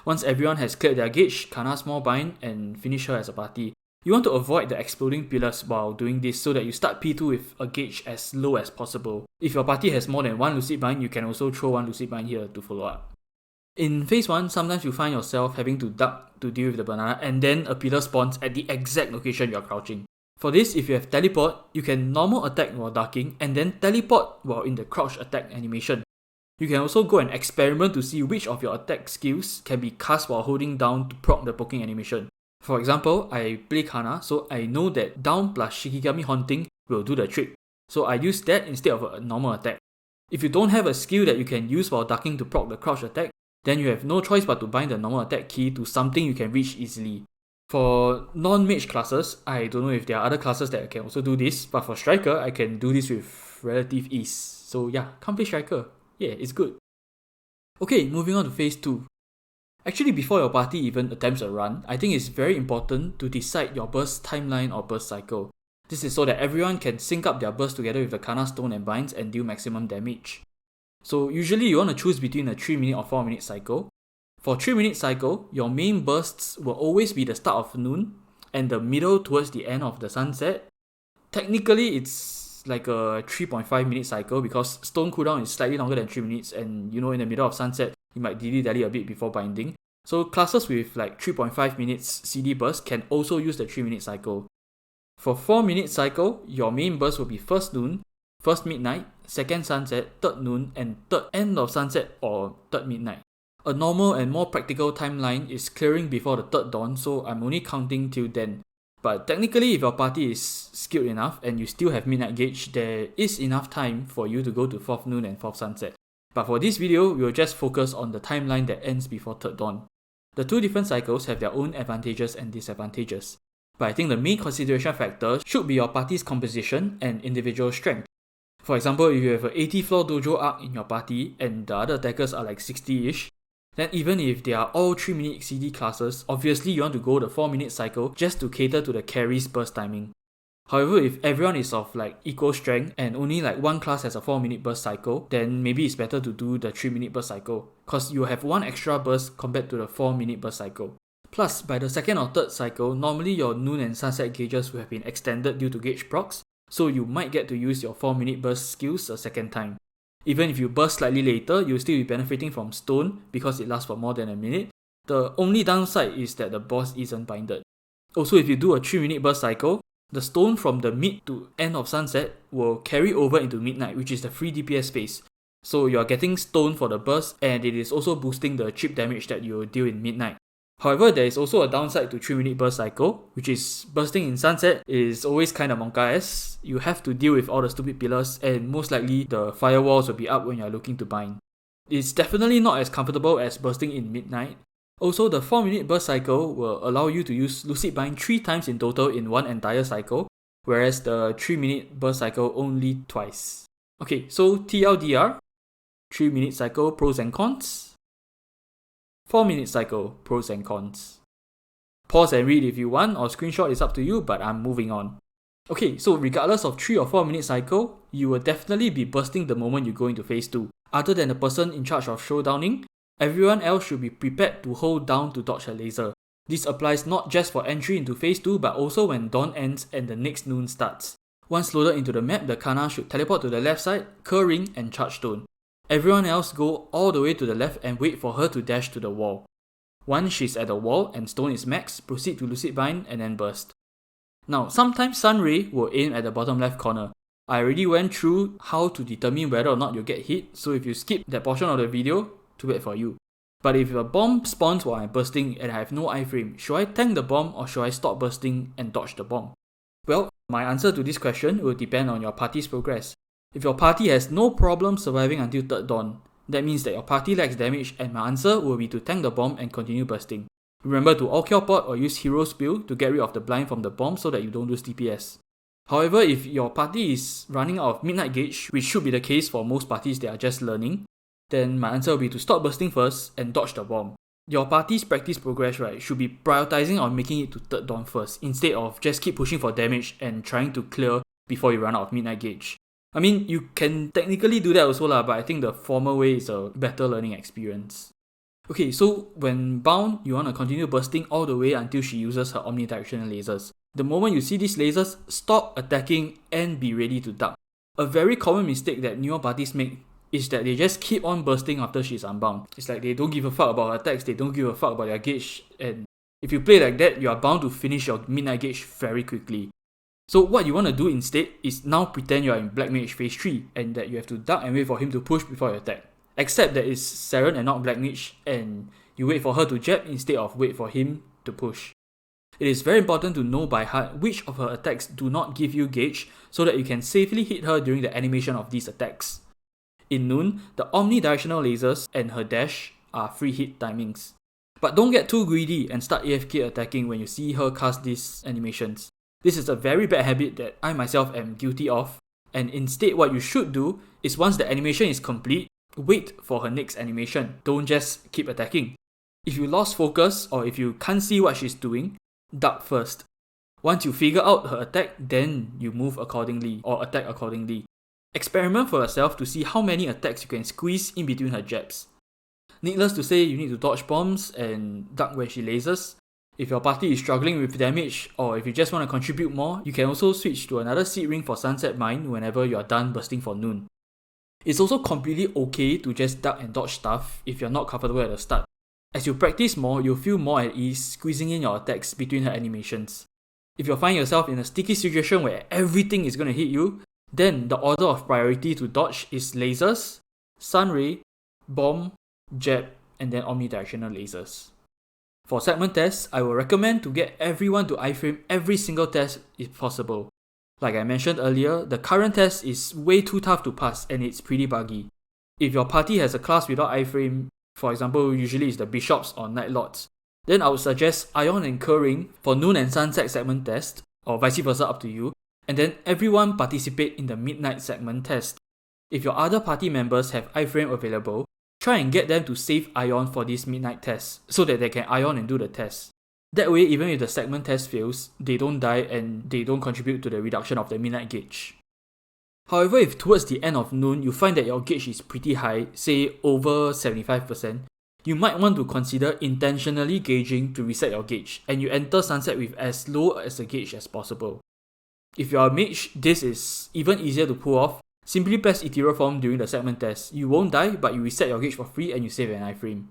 Once everyone has cleared their gauge, Kana small bind and finish her as a party. You want to avoid the exploding pillars while doing this so that you start P2 with a gauge as low as possible. If your party has more than one Lucid bind, you can also throw one Lucid bind here to follow up. In phase 1, sometimes you find yourself having to duck to deal with the banana and then a pillar spawns at the exact location you are crouching. For this, if you have teleport, you can normal attack while ducking and then teleport while in the crouch attack animation. You can also go and experiment to see which of your attack skills can be cast while holding down to proc the poking animation. For example, I play Kana, so I know that down plus Shikigami Haunting will do the trick, so I use that instead of a normal attack. If you don't have a skill that you can use while ducking to proc the crouch attack, then you have no choice but to bind the normal attack key to something you can reach easily. For non-mage classes, I don't know if there are other classes that can also do this, but for Striker, I can do this with relative ease. So yeah, come play Striker. Yeah, it's good. Okay, moving on to phase 2. Actually, before your party even attempts a run, I think it's very important to decide your burst timeline or burst cycle. This is so that everyone can sync up their burst together with the Kana Stone and binds and deal maximum damage. So usually you want to choose between a 3-minute or 4-minute cycle. For 3-minute cycle, your main bursts will always be the start of noon and the middle towards the end of the sunset. Technically, it's like a 3.5-minute cycle because stone cooldown is slightly longer than 3 minutes and in the middle of sunset, you might dilly-dally a bit before binding. So classes with like 3.5 minutes CD burst can also use the 3-minute cycle. For 4-minute cycle, your main burst will be first noon, first midnight, second sunset, third noon, and third end of sunset or third midnight. A normal and more practical timeline is clearing before the third dawn, so I'm only counting till then. But technically, if your party is skilled enough and you still have midnight gauge, there is enough time for you to go to 4th noon and 4th sunset. But for this video, we will just focus on the timeline that ends before third dawn. The two different cycles have their own advantages and disadvantages. But I think the main consideration factor should be your party's composition and individual strength. For example, if you have an 80 floor dojo arc in your party and the other attackers are like 60-ish, then even if they are all 3-minute CD classes, obviously you want to go the 4-minute cycle just to cater to the carry's burst timing. However, if everyone is of like equal strength and only like one class has a 4-minute burst cycle, then maybe it's better to do the 3-minute burst cycle, because you have one extra burst compared to the 4-minute burst cycle. Plus, by the second or third cycle, normally your noon and sunset gauges will have been extended due to gauge procs, so you might get to use your 4-minute burst skills a second time. Even if you burst slightly later, you'll still be benefiting from stone because it lasts for more than a minute. The only downside is that the boss isn't binded. Also, if you do a 3-minute burst cycle, the stone from the mid to end of sunset will carry over into midnight, which is the free DPS space. So you are getting stone for the burst, and it is also boosting the chip damage that you will deal in midnight. However, there is also a downside to 3-minute burst cycle, which is bursting in sunset is always kind of monka as you have to deal with all the stupid pillars, and most likely the firewalls will be up when you are looking to bind. It's definitely not as comfortable as bursting in midnight. Also, the 4-minute burst cycle will allow you to use Lucid Bind 3 times in total in one entire cycle, whereas the 3-minute burst cycle only twice. Okay, so TLDR, 3-minute cycle pros and cons, 4-minute cycle pros and cons. Pause and read if you want, or screenshot is up to you, but I'm moving on. Okay, so regardless of 3 or 4-minute cycle, you will definitely be bursting the moment you go into phase 2. Other than the person in charge of showdowning, everyone else should be prepared to hold down to dodge a laser. This applies not just for entry into phase 2 but also when dawn ends and the next noon starts. Once loaded into the map, the Kana should teleport to the left side, curl ring and charge stone. Everyone else go all the way to the left and wait for her to dash to the wall. Once she's at the wall and stone is max, proceed to Lucid Bind and then burst. Now, sometimes Sunray will aim at the bottom left corner. I already went through how to determine whether or not you'll get hit, so if you skip that portion of the video, too bad for you. But if a bomb spawns while I'm bursting and I have no iframe, should I tank the bomb or should I stop bursting and dodge the bomb? Well, my answer to this question will depend on your party's progress. If your party has no problem surviving until third dawn, that means that your party lacks damage, and my answer will be to tank the bomb and continue bursting. Remember to all-kill pot or use hero spill to get rid of the blind from the bomb so that you don't lose DPS. However, if your party is running out of midnight gauge, which should be the case for most parties that are just learning, then my answer will be to stop bursting first and dodge the bomb. Your party's practice progress, right, should be prioritizing on making it to third dawn first, instead of just keep pushing for damage and trying to clear before you run out of midnight gauge. I mean, you can technically do that also lah, but I think the former way is a better learning experience. Okay, so when bound, you want to continue bursting all the way until she uses her omnidirectional lasers. The moment you see these lasers, stop attacking and be ready to duck. A very common mistake that newer parties make is that they just keep on bursting after she's unbound. It's like they don't give a fuck about her attacks, they don't give a fuck about their gauge, and if you play like that, you are bound to finish your midnight gauge very quickly. So what you want to do instead is now pretend you are in Black Mage phase 3 and that you have to duck and wait for him to push before you attack. Except that it's Seren and not Black Mage, and you wait for her to jab instead of wait for him to push. It is very important to know by heart which of her attacks do not give you gauge so that you can safely hit her during the animation of these attacks. In Noon, the omnidirectional lasers and her dash are free hit timings. But don't get too greedy and start AFK attacking when you see her cast these animations. This is a very bad habit that I myself am guilty of, and instead what you should do is once the animation is complete, wait for her next animation. Don't just keep attacking. If you lost focus or if you can't see what she's doing, duck first. Once you figure out her attack, then you move accordingly or attack accordingly. Experiment for yourself to see how many attacks you can squeeze in between her jabs. Needless to say, you need to dodge bombs and duck when she lasers. If your party is struggling with damage, or if you just want to contribute more, you can also switch to another seed ring for Sunset Mine whenever you are done bursting for Noon. It's also completely okay to just duck and dodge stuff if you're not comfortable at the start. As you practice more, you'll feel more at ease squeezing in your attacks between her animations. If you find yourself in a sticky situation where everything is going to hit you, then the order of priority to dodge is lasers, sunray, bomb, jab, and then omnidirectional lasers. For segment tests, I will recommend to get everyone to iframe every single test if possible. Like I mentioned earlier, the current test is way too tough to pass and it's pretty buggy. If your party has a class without iframe, for example usually it's the bishops or night lords, Then I would suggest Ion and Curring for noon and sunset segment test, or vice versa, up to you, and then everyone participate in the midnight segment test. If your other party members have iframe available, try and get them to save Ion for this midnight test so that they can Ion and do the test. That way, even if the segment test fails, they don't die and they don't contribute to the reduction of the midnight gauge. However, if towards the end of noon you find that your gauge is pretty high, say over 75%, you might want to consider intentionally gauging to reset your gauge, and you enter sunset with as low as a gauge as possible. If you are a mage, this is even easier to pull off. Simply press ethereal form during the segment test. You won't die, but you reset your gauge for free and you save an iframe.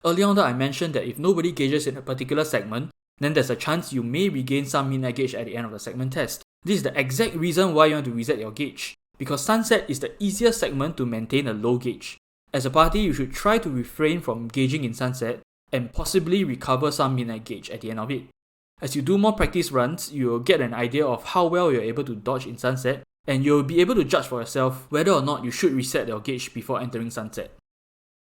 Earlier on I mentioned that if nobody gauges in a particular segment, then there's a chance you may regain some midnight gauge at the end of the segment test. This is the exact reason why you want to reset your gauge, because sunset is the easiest segment to maintain a low gauge. As a party, you should try to refrain from gauging in sunset and possibly recover some midnight gauge at the end of it. As you do more practice runs, you will get an idea of how well you're able to dodge in sunset, and you'll be able to judge for yourself whether or not you should reset your gauge before entering sunset.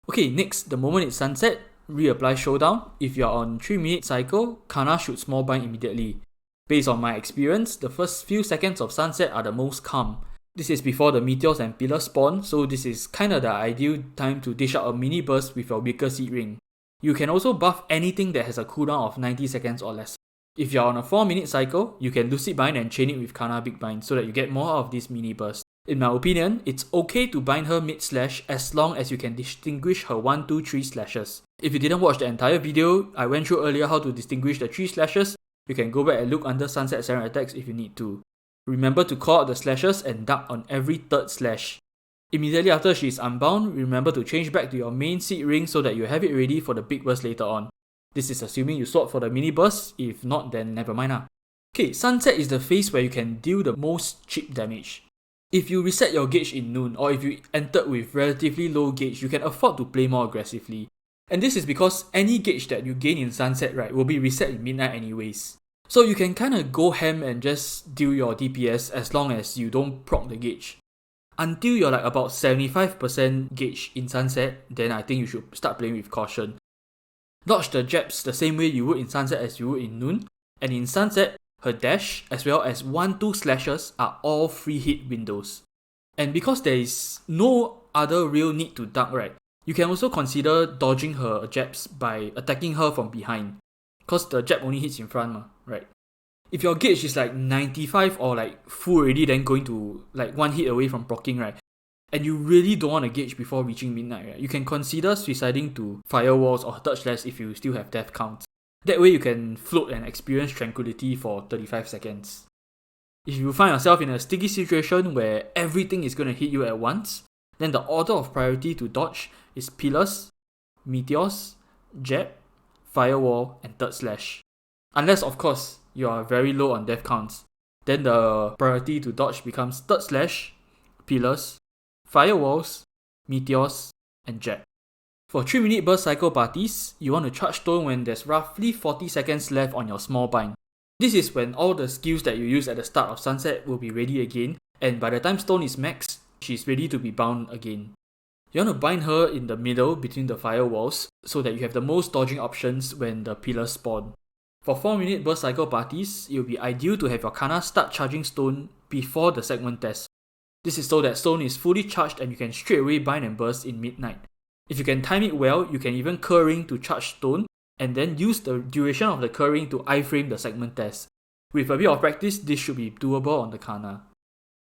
Okay, next, the moment it's sunset, reapply showdown. If you're on 3-minute cycle, Kana should small bind immediately. Based on my experience, the first few seconds of sunset are the most calm. This is before the meteors and pillars spawn, so this is kinda the ideal time to dish out a mini burst with your weaker seed ring. You can also buff anything that has a cooldown of 90 seconds or less. If you're on a 4-minute cycle, you can Lucid Bind and chain it with Kana Big Bind so that you get more of this mini burst. In my opinion, it's okay to bind her mid-slash as long as you can distinguish her 1, 2, 3 slashes. If you didn't watch the entire video, I went through earlier how to distinguish the 3 slashes. You can go back and look under Sunset Seren attacks if you need to. Remember to call out the slashes and duck on every third slash. Immediately after she is unbound, remember to change back to your main seed ring so that you have it ready for the big burst later on. This is assuming you swap for the mini burst, if not then never mind lah. Okay, sunset is the phase where you can deal the most chip damage. If you reset your gauge in noon, or if you entered with relatively low gauge, you can afford to play more aggressively. And this is because any gauge that you gain in sunset, right, will be reset in midnight anyways. So you can kinda go ham and just deal your DPS as long as you don't proc the gauge. Until you're like about 75% gauge in sunset, then I think you should start playing with caution. Dodge the jabs the same way you would in sunset as you would in noon, and in sunset, her dash as well as 1, 2 slashes are all free hit windows. And because there is no other real need to duck, right, you can also consider dodging her jabs by attacking her from behind, cause the jab only hits in front right? If your gauge is like 95 or like full already, then going to like 1 hit away from proccing, right, and you really don't want to gauge before reaching midnight, right, you can consider suiciding to firewalls or touchless if you still have death counts. That way you can float and experience tranquility for 35 seconds. If you find yourself in a sticky situation where everything is going to hit you at once, then the order of priority to dodge is pillars, meteors, jab, firewall, and third slash. Unless of course you are very low on death counts, then the priority to dodge becomes third slash, pillars, firewalls, meteors, and jab. For 3-minute burst cycle parties, you want to charge stone when there's roughly 40 seconds left on your small bind. This is when all the skills that you use at the start of sunset will be ready again, and by the time stone is maxed, she's ready to be bound again. You want to bind her in the middle between the firewalls so that you have the most dodging options when the pillars spawn. For 4-minute burst cycle parties, it will be ideal to have your Kana start charging stone before the segment test. This is so that stone is fully charged and you can straight away bind and burst in midnight. If you can time it well, you can even curl ring to charge stone and then use the duration of the curl ring to iframe the segment test. With a bit of practice, this should be doable on the Kana.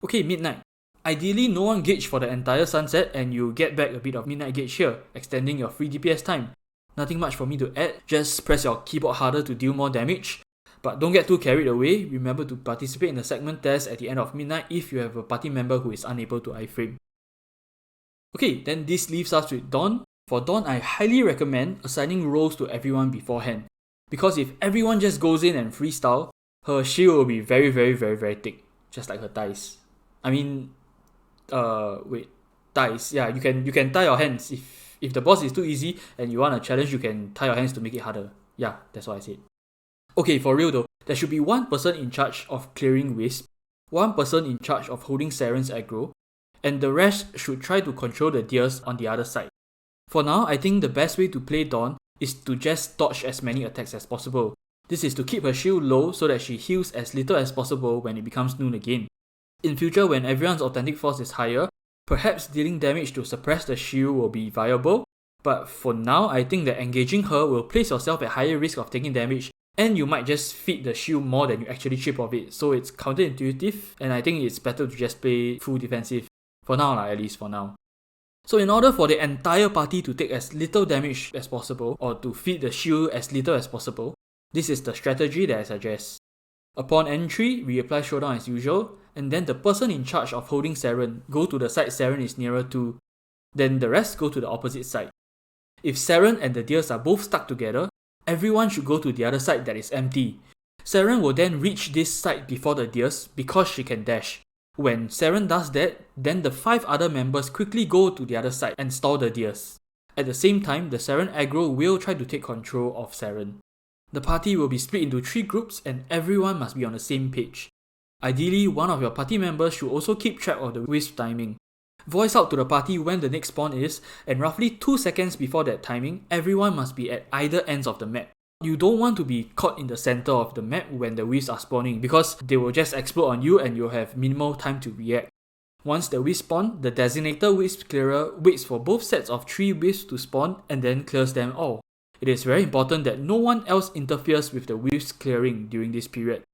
Okay, midnight. Ideally, no one gauge for the entire sunset and you get back a bit of midnight gauge here, extending your free DPS time. Nothing much for me to add, just press your keyboard harder to deal more damage. But don't get too carried away, remember to participate in the segment test at the end of midnight if you have a party member who is unable to iframe. Okay, then this leaves us with Dawn. For Dawn, I highly recommend assigning roles to everyone beforehand. Because if everyone just goes in and freestyle, her shield will be very thick, just like her thighs. Thighs. Yeah, you can tie your hands. If the boss is too easy and you want a challenge, you can tie your hands to make it harder. Yeah, that's what I said. Okay, for real though, there should be one person in charge of clearing Wisp, one person in charge of holding Seren's aggro, and the rest should try to control the deers on the other side. For now, I think the best way to play Dawn is to just dodge as many attacks as possible. This is to keep her shield low so that she heals as little as possible when it becomes noon again. In future, when everyone's authentic force is higher, perhaps dealing damage to suppress the shield will be viable, but for now, I think that engaging her will place yourself at higher risk of taking damage, and you might just feed the shield more than you actually chip off it, so it's counterintuitive, and I think it's better to just play full defensive, for now at least for now. So in order for the entire party to take as little damage as possible, or to feed the shield as little as possible, this is the strategy that I suggest. Upon entry, we apply showdown as usual, and then the person in charge of holding Seren go to the side Seren is nearer to, then the rest go to the opposite side. If Seren and the deers are both stuck together, everyone should go to the other side that is empty. Seren will then reach this side before the deers because she can dash. When Seren does that, then the 5 other members quickly go to the other side and stall the deers. At the same time, the Seren aggro will try to take control of Seren. The party will be split into 3 groups and everyone must be on the same page. Ideally, one of your party members should also keep track of the wisp timing. Voice out to the party when the next spawn is, and roughly 2 seconds before that timing, everyone must be at either ends of the map. You don't want to be caught in the center of the map when the wisps are spawning because they will just explode on you and you'll have minimal time to react. Once the wisp spawn, the designated wisp clearer waits for both sets of 3 wisps to spawn and then clears them all. It is very important that no one else interferes with the wisp clearing during this period.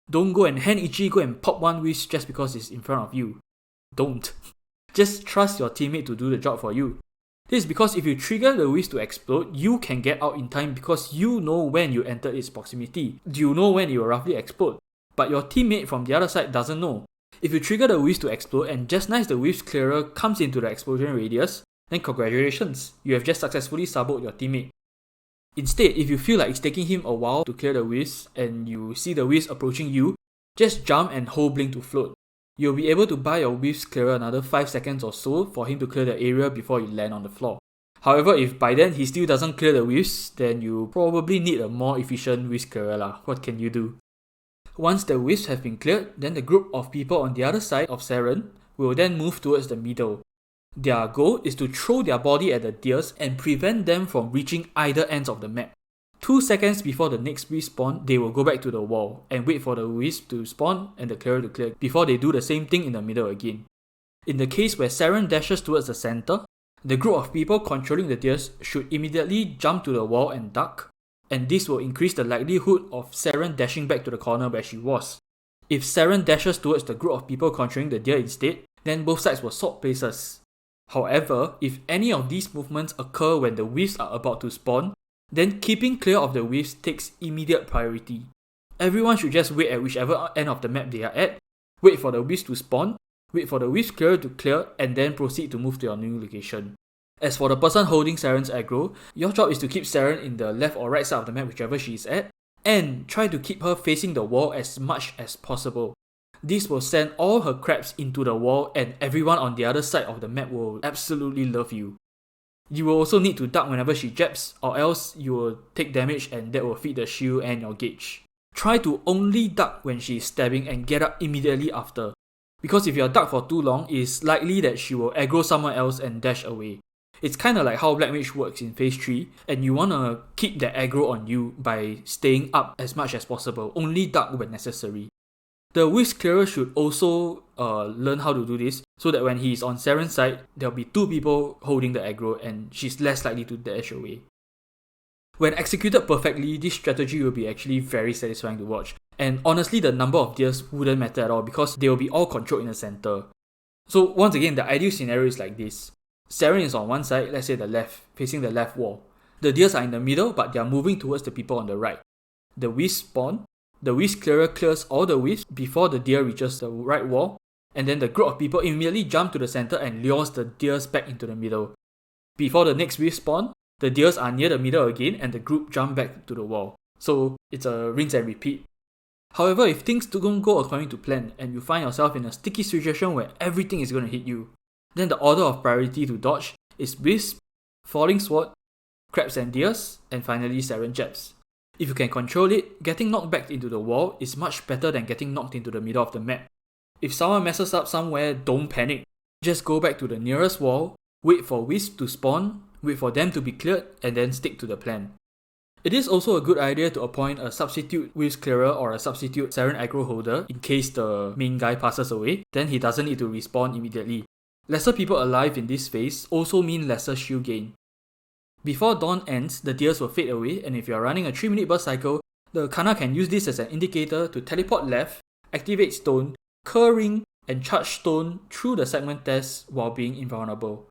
Don't go and hand itchy go and pop one wisp just because it's in front of you. Don't. Just trust your teammate to do the job for you. This is because if you trigger the wisp to explode, you can get out in time because you know when you entered its proximity. You know when it will roughly explode. But your teammate from the other side doesn't know. If you trigger the wisp to explode and just nice the wisp clearer comes into the explosion radius, then congratulations, you have just successfully suboed your teammate. Instead, if you feel like it's taking him a while to clear the wisp and you see the wisp approaching you, just jump and hold blink to float. You'll be able to buy your wisp clearer another 5 seconds or so for him to clear the area before you land on the floor. However, if by then he still doesn't clear the wisps, then you probably need a more efficient wisp clearer lah. What can you do? Once the wisps have been cleared, then the group of people on the other side of Seren will then move towards the middle. Their goal is to throw their body at the deers and prevent them from reaching either ends of the map. 2 seconds before the next wisp spawn, they will go back to the wall and wait for the wisp to spawn and the clearer to clear before they do the same thing in the middle again. In the case where Seren dashes towards the center, the group of people controlling the deers should immediately jump to the wall and duck, and this will increase the likelihood of Seren dashing back to the corner where she was. If Seren dashes towards the group of people controlling the deer instead, then both sides will swap places. However, if any of these movements occur when the wisps are about to spawn, then keeping clear of the wisps takes immediate priority. Everyone should just wait at whichever end of the map they are at, wait for the wisp to spawn, wait for the wisp clearer to clear, and then proceed to move to your new location. As for the person holding Seren's aggro, your job is to keep Seren in the left or right side of the map whichever she is at, and try to keep her facing the wall as much as possible. This will send all her crabs into the wall and everyone on the other side of the map will absolutely love you. You will also need to duck whenever she jabs, or else you will take damage and that will feed the shield and your gauge. Try to only duck when she is stabbing and get up immediately after, because if you are ducked for too long, it is likely that she will aggro someone else and dash away. It's kinda like how Black Mage works in phase 3, and you wanna keep that aggro on you by staying up as much as possible, only duck when necessary. The wisp clearer should also learn how to do this, so that when he is on Seren's side, there will be 2 people holding the aggro and she's less likely to dash away. When executed perfectly, this strategy will be actually very satisfying to watch, and honestly the number of deers wouldn't matter at all because they will be all controlled in the center. So once again, the ideal scenario is like this. Seren is on one side, let's say the left, facing the left wall. The deers are in the middle but they are moving towards the people on the right. The wisp spawn. The wisp clearer clears all the wisps before the deer reaches the right wall, and then the group of people immediately jump to the center and lures the deers back into the middle. Before the next wisp spawn, the deers are near the middle again and the group jump back to the wall. So it's a rinse and repeat. However, if things don't go according to plan and you find yourself in a sticky situation where everything is going to hit you, then the order of priority to dodge is wisp, falling sword, crabs and deers, and finally Seren jabs. If you can control it, getting knocked back into the wall is much better than getting knocked into the middle of the map. If someone messes up somewhere, don't panic. Just go back to the nearest wall, wait for wisps to spawn, wait for them to be cleared, and then stick to the plan. It is also a good idea to appoint a substitute whiz clearer or a substitute Seren aggro holder in case the main guy passes away, then he doesn't need to respawn immediately. Lesser people alive in this phase also mean lesser shield gain. Before dawn ends, the tears will fade away, and if you are running a 3-minute burst cycle, the Kana can use this as an indicator to teleport left, activate stone, curl ring, and charge stone through the segment test while being invulnerable.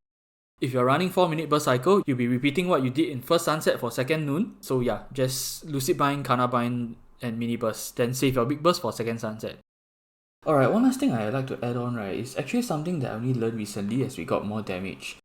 If you're running 4-minute burst cycle, you'll be repeating what you did in first sunset for second noon, so yeah, just lucid bind, Kana bind, and mini burst, then save your big burst for second sunset. Alright, one last thing I'd like to add on, right, is actually something that I only learned recently as we got more damage.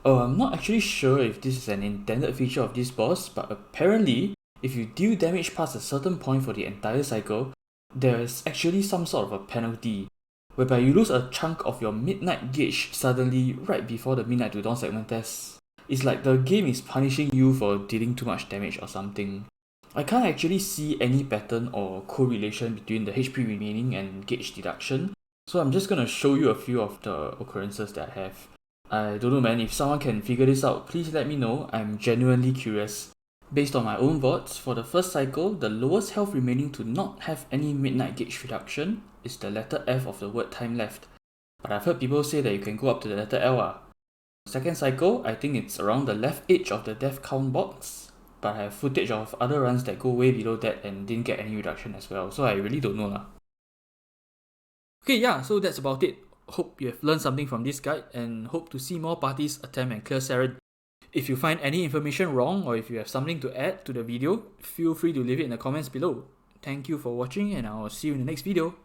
I'm not actually sure if this is an intended feature of this boss, but apparently, if you deal damage past a certain point for the entire cycle, there is actually some sort of a penalty, whereby you lose a chunk of your midnight gauge suddenly right before the midnight to dawn segment test. It's like the game is punishing you for dealing too much damage or something. I can't actually see any pattern or correlation between the HP remaining and gauge deduction, so I'm just gonna show you a few of the occurrences that I have. I don't know man, if someone can figure this out, please let me know, I'm genuinely curious. Based on my own votes, for the first cycle, the lowest health remaining to not have any midnight gauge reduction is the letter F of the word time left. But I've heard people say that you can go up to the letter L. Second cycle, I think it's around the left edge of the death count box, but I have footage of other runs that go way below that and didn't get any reduction as well, so I really don't know . Okay, yeah, so that's about it. Hope you have learned something from this guide and hope to see more parties attempt and clear Seren. If you find any information wrong or if you have something to add to the video, feel free to leave it in the comments below. Thank you for watching and I'll see you in the next video.